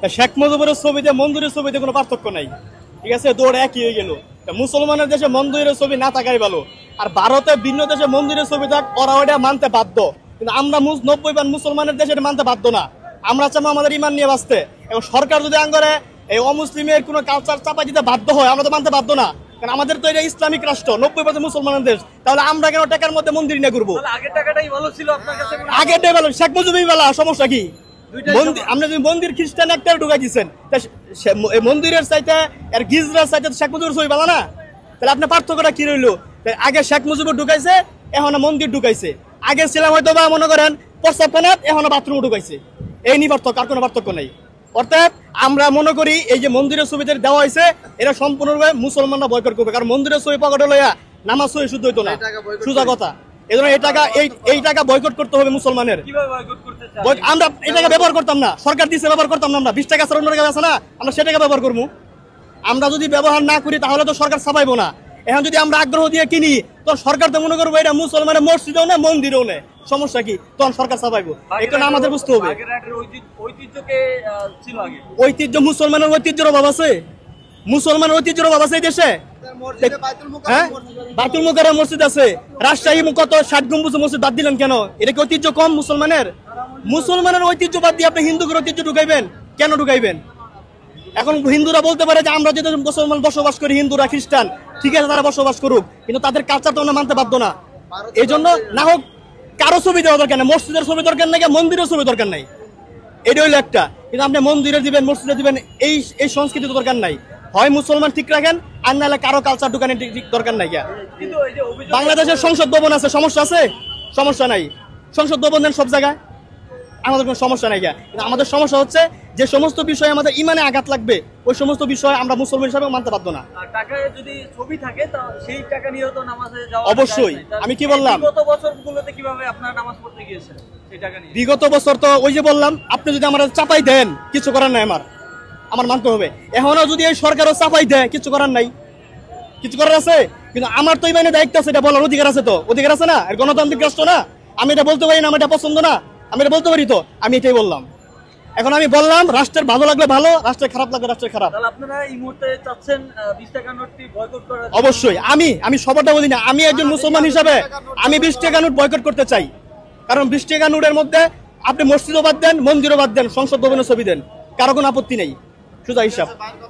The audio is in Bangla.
শেখ মুজিবের ছবিতে মন্দিরের ছবিতে কোনো পার্থক্য নাই, ঠিক আছে, দৌড় একই হয়ে গেল। মুসলমানের দেশে মন্দিরের ছবি না থাকাই ভালো, আর ভারতে ভিন্ন দেশে মন্দিরের ছবি থাক, ওরা ওইটা মানতে বাধ্য, কিন্তু আমরা 90% মুসলমানের দেশে মানতে বাধ্য না। আমরা চাবো আমাদের ইমান নিয়ে বাঁচতে, এবং সরকার যদি আঙ্গরে এই অমুসলিমের কোনো কালচার চাপা দিতে বাধ্য হয়, আমরা তো মানতে বাধ্য না, কারণ আমাদের তো এটা ইসলামিক রাষ্ট্র, 90% মুসলমানের দেশ। তাহলে আমরা কেন টাকার মধ্যে মন্দির নিয়ে ঘুরবো? আগের টাকাটাই ভালো ছিল আপনার কাছে? আগেরটাই ভালো, শেখ মুজিবই ভালো, সমস্যা কি? আপনি যদি মন্দির খ্রিস্টান একটা ঢুকাই দিচ্ছেন, মন্দিরের চাইতে আর গির্জার চাইতে শেখ মুজিবের ছবি ভালো না? তাহলে আপনার পার্থক্যটা কি রইলো? আগে শেখ মুজিবুর ঢুকাইছে, এখন মন্দির ঢুকাইছে। আগে ছিলাম হয়তো বা মনে করেন প্রস্তাবনাথ, এখন বাথরুম ঢুকাইছে, এই নিয়ে পার্থক্য, আর কোনো পার্থক্য নেই। অর্থাৎ আমরা মনে করি এই যে মন্দিরের ছবিতে দেওয়া হয়েছে, এটা সম্পূর্ণভাবে মুসলমানরা বয়কট করবে, কারণ মন্দিরের ছবি পকেটে লইয়া নামাজ ছবি শুদ্ধ হইতো না, সোজা কথা। এই জন্য এই টাকা বয়কট করতে হবে মুসলমানের। আমরা এই টাকা ব্যবহার করতাম না, সরকার দিচ্ছে ব্যবহার করতাম না, আমরা 20 টাকা 54 টাকা আছে না, আমরা সে টাকা ব্যবহার করবো। আমরা যদি ব্যবহার না করি তাহলে তো সরকার ছাপাইবো না। এখন যদি আমরা আগ্রহ দিয়ে কিনি, তো সরকার তো মনে করবো এটা মুসলমানের মসজিদও না মন্দিরও নেই, সমস্যা কি? তখন সরকার ছাপাইবো, এটা আমাদের বুঝতে হবে। ঐতিহ্য, মুসলমানের ঐতিহ্যের অভাব আছে? মুসলমানের ঐতিহ্যের অভাব আছে এই দেশে? হ্যাঁ, বাইতুল মুকাররম মসজিদ আছে, রাজশাহী কত 60 গম্বুজ মসজিদ বাদ দিলেন কেন? এটা কি ঐতিহ্য কম মুসলমানের? মুসলমানের ঐতিহ্য বাদ দিয়ে আপনি হিন্দুদের ঐতিহ্য ঢুকাইবেন কেন? ঢুকাইবেন। এখন হিন্দুরা বলতে পারে যে আমরা যেহেতু মুসলমান বসবাস করি, হিন্দুরা খ্রিস্টান, ঠিক আছে, তারা বসবাস করুক, কিন্তু তাদের কালচার তো আমরা মানতে বাধ্য না। এই জন্য না হোক, কারো ছবি দেওয়া দরকার নেই, মসজিদের ছবি দরকার নাই, মন্দিরের ছবি দরকার নাই, এটা হইলো একটা। কিন্তু আপনি মন্দিরে দিবেন, মসজিদে দিবেন, এই সংস্কৃতি তো দরকার নাই। হয় মুসলমান ঠিক রাখেন, আর নাহলে কারো কালচার দোকানে দরকার নাই। বাংলাদেশের সংসদ ভবন আছে, সমস্যা আছে? সমস্যা নাই, সংসদ ভবন দেন সব জায়গায়, আমাদের কোনো সমস্যা নাই। কিন্তু আমাদের সমস্যা হচ্ছে যে সমস্ত বিষয়ে আমাদের ইমানে আঘাত লাগবে, ওই সমস্ত বিষয় আমরা মুসলমান হিসাবে মানতে বাধ্য না। অবশ্যই। আমি কি বললাম, বিগত বছর তো ওই যে বললাম, আপনি যদি আমার চাপাই দেন, কিছু করার নাই, আমার মানতে হবে। এখনো যদি এই সরকারও চাপাই দেয়, কিছু করার নাই, কিছু করার আছে? কিন্তু আমার তো ইমানে দায়িত্ব আছে, এটা বলার অধিকার আছে, তো অধিকার আছে না? গণতান্ত্রিক রাষ্ট্র না? আমি এটা বলতে পারি না আমার এটা পছন্দ না? আমি এটা বলতে পারি, তো আমি এটাই বললাম। এখন আমি বললাম, রাষ্ট্রের ভালো লাগলে ভালো, রাষ্ট্রের খারাপ লাগলে রাষ্ট্রের খারাপ। অবশ্যই আমি সবারটা বলি না, আমি একজন মুসলমান হিসাবে আমি 20 টাকা নোট বয়কট করতে চাই, কারণ 20 টাকা নোটের মধ্যে আপনি মসজিদও বাদ দেন, মন্দিরও বাদ দেন, সংসদ ভবনের ছবি দেন, কারো কোনো আপত্তি নেই, সোজা হিসাব।